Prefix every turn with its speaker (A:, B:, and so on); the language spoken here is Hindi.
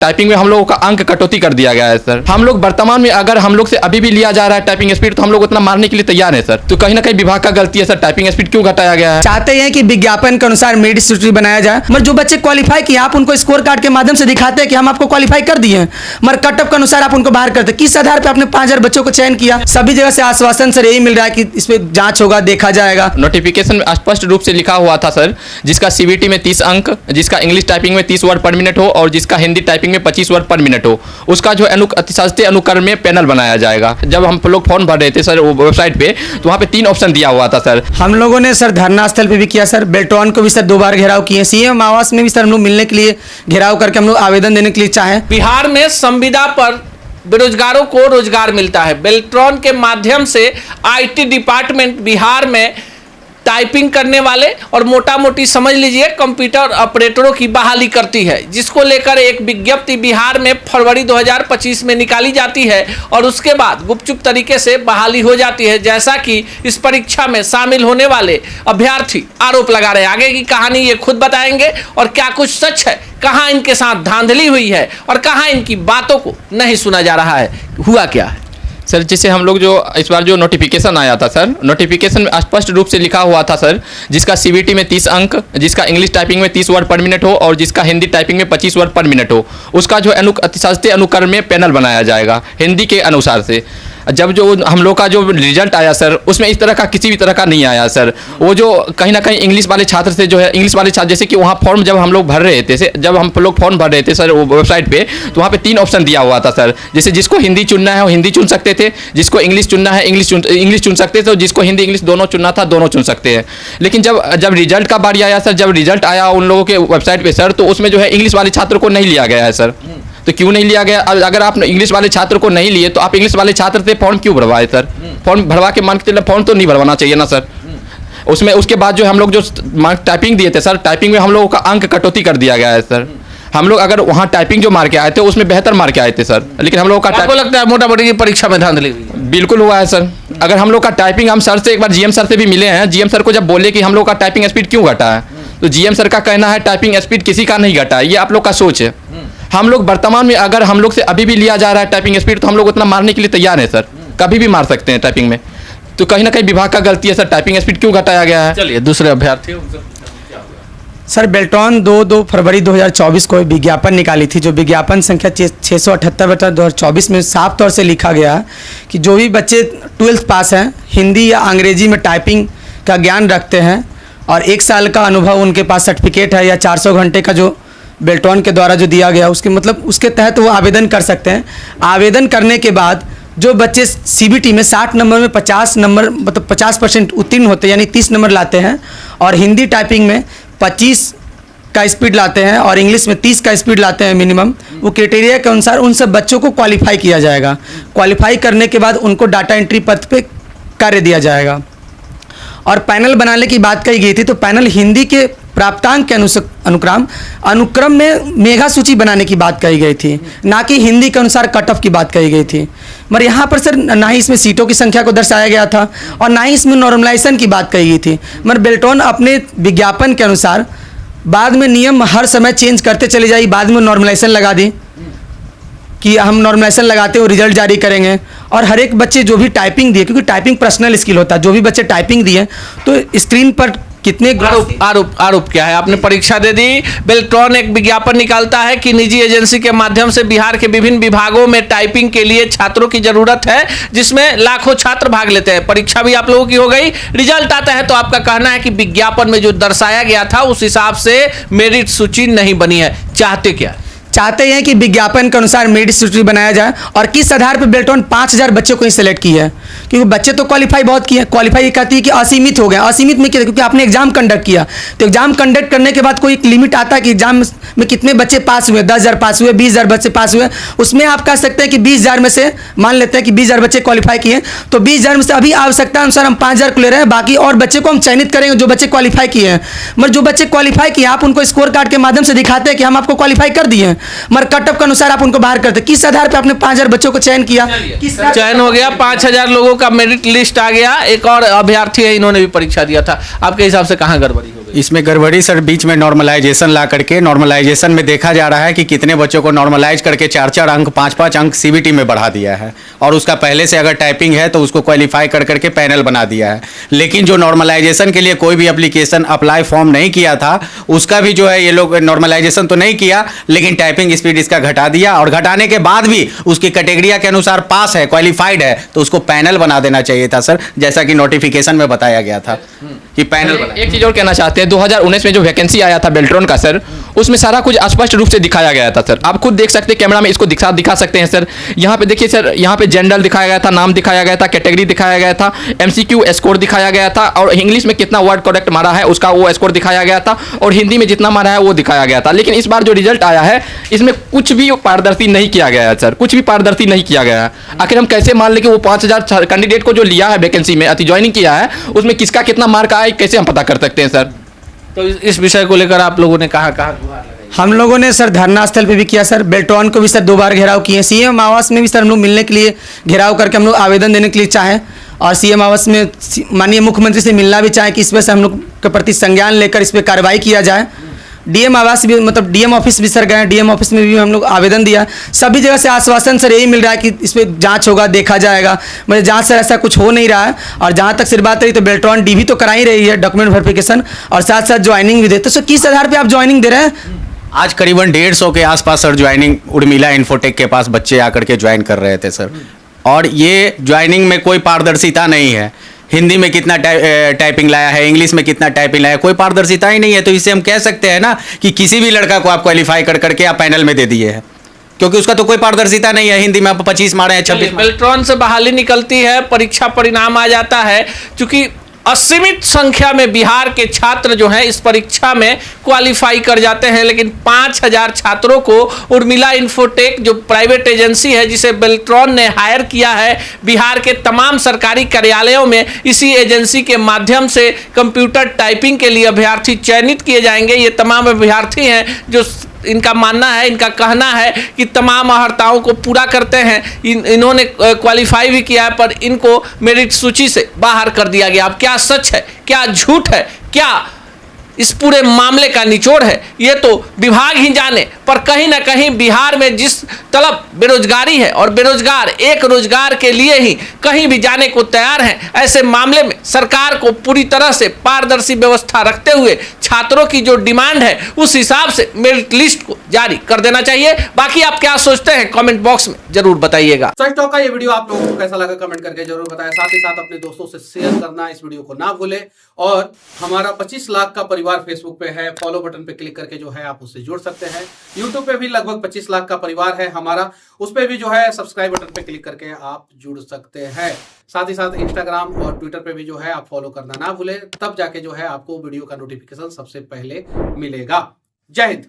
A: टाइपिंग में हम लोगों का अंक कटौती कर दिया गया है सर। हम लोग वर्तमान में अगर हम लोग से अभी भी लिया जा रहा है टाइपिंग स्पीड तो हम लोग उतना मारने के लिए तैयार है सर। तो कहीं ना कहीं विभाग का गलती है सर, टाइपिंग स्पीड क्यों घटाया गया है।
B: चाहते हैं कि विज्ञापन के अनुसार मेरिट सूची बनाया जाए, मगर जो बच्चे क्वालिफाई किए आप उनको स्कोर कार्ड के माध्यम से दिखाते हैं कि हम आपको क्वालिफाई कर दिए हैं, मगर कट ऑफ के अनुसार आप उनको बाहर करते। किस आधार पर आपने 5000 बच्चों को चयन किया? सभी जगह से आश्वासन सर यही मिल रहा है कि इस पर जांच होगा, देखा जाएगा।
A: नोटिफिकेशन में स्पष्ट रूप से लिखा हुआ था सर, जिसका सीबीटी में 30 अंक, जिसका इंग्लिश टाइपिंग में 30 वर्ड पर मिनट हो और जिसका हिंदी टाइपिंग में 25 वर्ड पर मिनट हो, उसका जो अतिशास्त्रीय अनुक्रम में पैनल बनाया जाएगा। जब हम लोग फॉर्म भर रहे थे सर वेबसाइट पे, तो वहाँ पे 3 ऑप्शन दिया हुआ था सर।
B: हम लोगों ने सर धरना स्थल पे भी किया सर, बेल्ट्रॉन को भी सर 2 बार घेराव किए, सीएम आवास में भी सर हम लोग मिलने के लिए घेराव करके हम लोग आवेदन देने के लिए चाहे।
C: बिहार में संविदा पर बेरोजगारों को रोजगार मिलता है। बेल्ट्रॉन के माध्यम से आईटी डिपार्टमेंट बिहार में टाइपिंग करने वाले और मोटा मोटी समझ लीजिए कंप्यूटर ऑपरेटरों की बहाली करती है, जिसको लेकर एक विज्ञप्ति बिहार में फरवरी 2025 में निकाली जाती है और उसके बाद गुपचुप तरीके से बहाली हो जाती है, जैसा कि इस परीक्षा में शामिल होने वाले अभ्यर्थी आरोप लगा रहे हैं। आगे की कहानी ये खुद बताएंगे और क्या कुछ सच है, कहाँ इनके साथ धांधली हुई है और कहाँ इनकी बातों को नहीं सुना जा रहा है, हुआ क्या है।
A: सर जैसे हम लोग जो इस बार जो नोटिफिकेशन आया था सर, नोटिफिकेशन में स्पष्ट रूप से लिखा हुआ था सर, जिसका सीबीटी में 30 अंक, जिसका इंग्लिश टाइपिंग में 30 वर्ड पर मिनट हो और जिसका हिंदी टाइपिंग में 25 वर्ड पर मिनट हो, उसका जो अतिशास्त्रीय अनुक्रम में पैनल बनाया जाएगा हिंदी के अनुसार से। जब जो हम लोग का जो रिजल्ट आया सर, उसमें इस तरह का किसी भी तरह का नहीं आया सर। वो जो कहीं ना कहीं इंग्लिश वाले छात्र से जो है, इंग्लिश वाले छात्र जैसे कि वहाँ फॉर्म जब हम लोग भर रहे थे, जब हम लोग फॉर्म भर रहे थे सर वेबसाइट पे, तो वहाँ पे 3 ऑप्शन दिया हुआ था सर। जैसे जिसको हिंदी चुनना है वो हिंदी चुन सकते थे, जिसको इंग्लिश चुनना है इंग्लिश चुन सकते थे, और जिसको हिंदी इंग्लिश दोनों चुनना था दोनों चुन सकते हैं। लेकिन जब रिजल्ट का बारी आया सर, जब रिजल्ट आया उन लोगों के वेबसाइट पर सर, तो उसमें जो है इंग्लिश वाले छात्र को नहीं लिया गया है सर। तो क्यों नहीं लिया गया? अगर आप इंग्लिश वाले छात्र को नहीं लिए तो आप इंग्लिश वाले छात्र से फॉर्म क्यों भरवाए सर? फॉर्म भरवा के मान के चलिए फॉर्म तो नहीं भरवाना चाहिए ना सर। उसमें उसके बाद जो हम लोग जो टाइपिंग दिए थे सर, टाइपिंग में हम लोगों का अंक कटौती कर दिया गया है सर। हम लोग अगर वहाँ टाइपिंग जो मार के आए थे उसमें बेहतर मार के आए थे सर, लेकिन हम लोग का
C: आपको लगता है मोटा मोटी परीक्षा में धांधली हुई?
A: बिल्कुल हुआ है सर। अगर हम लोग का टाइपिंग, हम सर से एक बार जीएम सर से भी मिले हैं, जीएम सर को जब बोले कि हम लोग का टाइपिंग स्पीड क्यों घटा है, तो जीएम सर का कहना है टाइपिंग स्पीड किसी का नहीं घटा है, ये आप लोग का सोच है। हम लोग वर्तमान में अगर हम लोग से अभी भी लिया जा रहा है टाइपिंग स्पीड तो हम लोग उतना मारने के लिए तैयार है सर, कभी भी मार सकते हैं टाइपिंग में। तो कहीं ना कहीं विभाग का गलती है सर, टाइपिंग स्पीड क्यों घटाया गया है।
C: चलिए दूसरे अभ्यर्थी
B: सर बेल्ट्रॉन 2 फरवरी 2024 को विज्ञापन निकाली थी, जो विज्ञापन संख्या 678/2024 में साफ तौर से लिखा गया कि जो भी बच्चे 12th पास हैं, हिंदी या अंग्रेजी में टाइपिंग का ज्ञान रखते हैं और 1 साल का अनुभव उनके पास सर्टिफिकेट है या 400 घंटे का जो बेल्ट्रॉन के द्वारा जो दिया गया उसके मतलब उसके तहत वो आवेदन कर सकते हैं। आवेदन करने के बाद जो बच्चे सीबीटी में 60 नंबर में 50 नंबर मतलब 50% उत्तीर्ण होते हैं, यानी 30 नंबर लाते हैं, और हिंदी टाइपिंग में 25 का स्पीड लाते हैं और इंग्लिश में 30 का स्पीड लाते हैं मिनिमम, वो क्राइटेरिया के अनुसार उन सब बच्चों को क्वालिफाई किया जाएगा। क्वालिफाई करने के बाद उनको डाटा एंट्री पद पे कार्य दिया जाएगा। और पैनल बनाने की बात कही गई थी, तो पैनल हिंदी के प्राप्तांक के अनुक्रम में मेगा सूची बनाने की बात कही गई थी, ना कि हिंदी के अनुसार कट ऑफ की बात कही गई थी। मगर यहाँ पर सर ना ही इसमें सीटों की संख्या को दर्शाया गया था और ना ही इसमें नॉर्मलाइजेशन की बात कही गई थी। मगर बेल्ट्रॉन अपने विज्ञापन के अनुसार बाद में नियम हर समय चेंज करते चले जाए, बाद में नॉर्मलाइजेशन लगा दी कि हम नॉर्मलाइजेशन लगाते हुए रिजल्ट जारी करेंगे। और हर एक बच्चे जो भी टाइपिंग दिए, क्योंकि टाइपिंग पर्सनल स्किल होता है, जो भी बच्चे टाइपिंग दिए तो स्क्रीन पर कितने
C: आरोप क्या है? आपने परीक्षा दे दी, बेल्ट्रॉन एक विज्ञापन निकालता है कि निजी एजेंसी के माध्यम से बिहार के विभिन्न विभागों में टाइपिंग के लिए छात्रों की जरूरत है, जिसमें लाखों छात्र भाग लेते हैं। परीक्षा भी आप लोगों की हो गई, रिजल्ट आता है तो आपका कहना है कि विज्ञापन में जो दर्शाया गया था उस हिसाब से मेरिट सूची नहीं बनी है। चाहते क्या?
B: चाहते हैं कि विज्ञापन के अनुसार मेरिट सूची बनाया जाए। और किस आधार पर बेल्ट्रॉन 5000 बच्चों को ही सिलेक्ट की है? क्योंकि बच्चे तो क्वालिफाई बहुत किए, क्वालिफाई ये कहती है कि असीमित हो गए। असीमित में क्या? क्योंकि आपने एग्जाम कंडक्ट किया, तो एग्जाम कंडक्ट करने के बाद कोई एक लिमिट आता है कि एग्जाम में कितने बच्चे पास हुए, 10,000 पास हुए, 20,000 बच्चे पास हुए, उसमें आप कह सकते हैं कि 20,000 में से मान लेते हैं कि 20,000 बच्चे क्वालिफाई किए, तो 20,000 में से अभी आवश्यकता अनुसार हम 5,000 को ले रहे हैं, बाकी और बच्चे को हम चयनित करेंगे जो बच्चे क्वालिफाई किए हैं। मगर जो बच्चे क्वालिफाई किए आप उनको स्कोर कार्ड के माध्यम से दिखाते हैं कि हम आपको क्वालिफाई कर दिए हैं, मगर कट ऑफ के अनुसार आप उनको बाहर करते। किस आधार पे आपने 5000 बच्चों को चयन किया?
C: चयन हो गया, 5000 लोगों का मेरिट लिस्ट आ गया। एक और अभ्यर्थी है, इन्होंने भी परीक्षा दिया था, आपके हिसाब से कहाँ गड़बड़ी हो गई?
D: इसमें गड़बड़ी सर बीच में नॉर्मलाइजेशन ला करके नॉर्मलाइजेशन में देखा जा रहा है कि कितने बच्चों को नॉर्मलाइज करके 4-4 अंक 5-5 अंक सीबीटी में बढ़ा दिया है, और उसका पहले से अगर टाइपिंग है तो उसको क्वालिफाई कर करके पैनल बना दिया है। लेकिन जो नॉर्मलाइजेशन के लिए कोई भी एप्लीकेशन अप्लाई फॉर्म नहीं किया था, उसका भी जो है ये लोग नॉर्मलाइजेशन तो नहीं किया, लेकिन टाइपिंग स्पीड इसका घटा दिया, और घटाने के बाद भी उसकी कैटेगरिया के अनुसार पास है, क्वालिफाइड है, तो उसको पैनल बना देना चाहिए था सर, जैसा कि नोटिफिकेशन में बताया गया था कि पैनल बना।
A: एक चीज और कहना चाहते हैं, 2019 में जो वैकेंसी आया था बेल्ट्रॉन का सर, उसमें सारा कुछ स्पष्ट रूप से दिखाया गया था सर। आप खुद देख सकते हैं, कैमरा में इसको दिखा सकते हैं सर। यहाँ पे देखिए सर, यहाँ पे जेंडर दिखाया गया था, नाम दिखाया गया था, कैटेगरी दिखाया गया था, एमसीक्यू स्कोर दिखाया गया था, और इंग्लिश में कितना वर्ड करेक्ट मारा है उसका वो स्कोर दिखाया गया था, और हिंदी में जितना मारा है वो दिखाया गया था। लेकिन इस बार जो रिजल्ट आया है, इसमें कुछ भी पारदर्शी नहीं किया गया है सर, कुछ भी पारदर्शी नहीं किया गया है। आखिर हम कैसे मान लें कि वो 5000 कैंडिडेट को जो लिया है वैकेंसी में, ज्वाइनिंग किया है, उसमें किसका कितना मार्क आया, कैसे हम पता कर सकते हैं सर?
C: तो इस विषय को लेकर आप लोगों ने कहाँ गुहार लगाई?
B: हम लोगों ने सर धरना स्थल पे भी किया सर, बेल्ट्रॉन को भी सर 2 बार घेराव किए, सीएम आवास में भी सर हम लोग मिलने के लिए घेराव करके हम लोग आवेदन देने के लिए चाहें, और सीएम आवास में माननीय मुख्यमंत्री से मिलना भी चाहें कि इस पर से हम लोग के प्रति संज्ञान लेकर इस पर कार्रवाई किया जाए। डीएम आवास भी, मतलब डीएम ऑफिस भी सर गए, डीएम ऑफिस में भी हम लोग आवेदन दिया। सभी जगह से आश्वासन सर यही मिल रहा है कि इस पर जांच होगा, देखा जाएगा, मतलब जांच सर ऐसा कुछ हो नहीं रहा है। और जहां तक सिर्फ बात रही तो बेल्ट्रॉन डी भी तो करा ही रही है, डॉक्यूमेंट वेरिफिकेशन, और साथ साथ ज्वाइनिंग भी दे। तो सर किस आधार पर आप ज्वाइनिंग दे रहे हैं?
D: आज करीबन 150 के आसपास सर ज्वाइनिंग उर्मिला इन्फोटेक के पास बच्चे आकर के ज्वाइन कर रहे थे सर, और ये ज्वाइनिंग में कोई पारदर्शिता नहीं है। हिंदी में कितना टाइपिंग लाया है, इंग्लिश में कितना टाइपिंग लाया है, कोई पारदर्शिता ही नहीं है। तो इससे हम कह सकते हैं ना कि किसी भी लड़का को आप क्वालिफाई कर करके आप पैनल में दे दिए हैं, क्योंकि उसका तो कोई पारदर्शिता नहीं है। हिंदी में आप 25 मारे हैं, 26
C: बेल्ट्रॉन से बहाली निकलती है, परीक्षा परिणाम आ जाता है, क्योंकि असीमित संख्या में बिहार के छात्र जो हैं इस परीक्षा में क्वालिफाई कर जाते हैं, लेकिन 5000 छात्रों को उर्मिला इन्फोटेक जो प्राइवेट एजेंसी है जिसे बेल्ट्रॉन ने हायर किया है, बिहार के तमाम सरकारी कार्यालयों में इसी एजेंसी के माध्यम से कंप्यूटर टाइपिंग के लिए अभ्यर्थी चयनित किए जाएंगे। ये तमाम अभ्यर्थी हैं जो इनका मानना है, इनका कहना है कि तमाम अर्हताओं को पूरा करते हैं, इन्होंने क्वालिफाई भी किया है, पर इनको मेरिट सूची से बाहर कर दिया गया। अब क्या सच है, क्या झूठ है, क्या इस पूरे मामले का निचोड़ है, ये तो विभाग ही जाने। पर कहीं ना कहीं बिहार में जिस तलब बेरोजगारी है, और बेरोजगार एक रोजगार के लिए ही कहीं भी जाने को तैयार हैं, ऐसे मामले में सरकार को पूरी तरह से पारदर्शी व्यवस्था रखते हुए छात्रों की जो डिमांड है उस हिसाब से मेरिट लिस्ट को जारी कर देना चाहिए। बाकी आप क्या सोचते हैं कमेंट बॉक्स में जरूर बताइएगा।
E: सच टॉक का ये वीडियो आप लोगों को कैसा लगा कमेंट करके जरूर बताएं। साथ ही साथ अपने दोस्तों से शेयर करना इस वीडियो को ना भूलें, और हमारा 25 लाख का परिवार फेसबुक पे है, फॉलो बटन पे क्लिक करके जो है आप उससे जुड़ सकते हैं। यूट्यूब पे भी लगभग 25 लाख का परिवार है हमारा, उस पे भी जो है सब्सक्राइब बटन पे क्लिक करके आप जुड़ सकते हैं। साथ ही साथ इंस्टाग्राम और ट्विटर पे भी जो है आप फॉलो करना ना भूलें, तब जाके जो है आपको वीडियो का नोटिफिकेशन सबसे पहले मिलेगा। जय हिंद।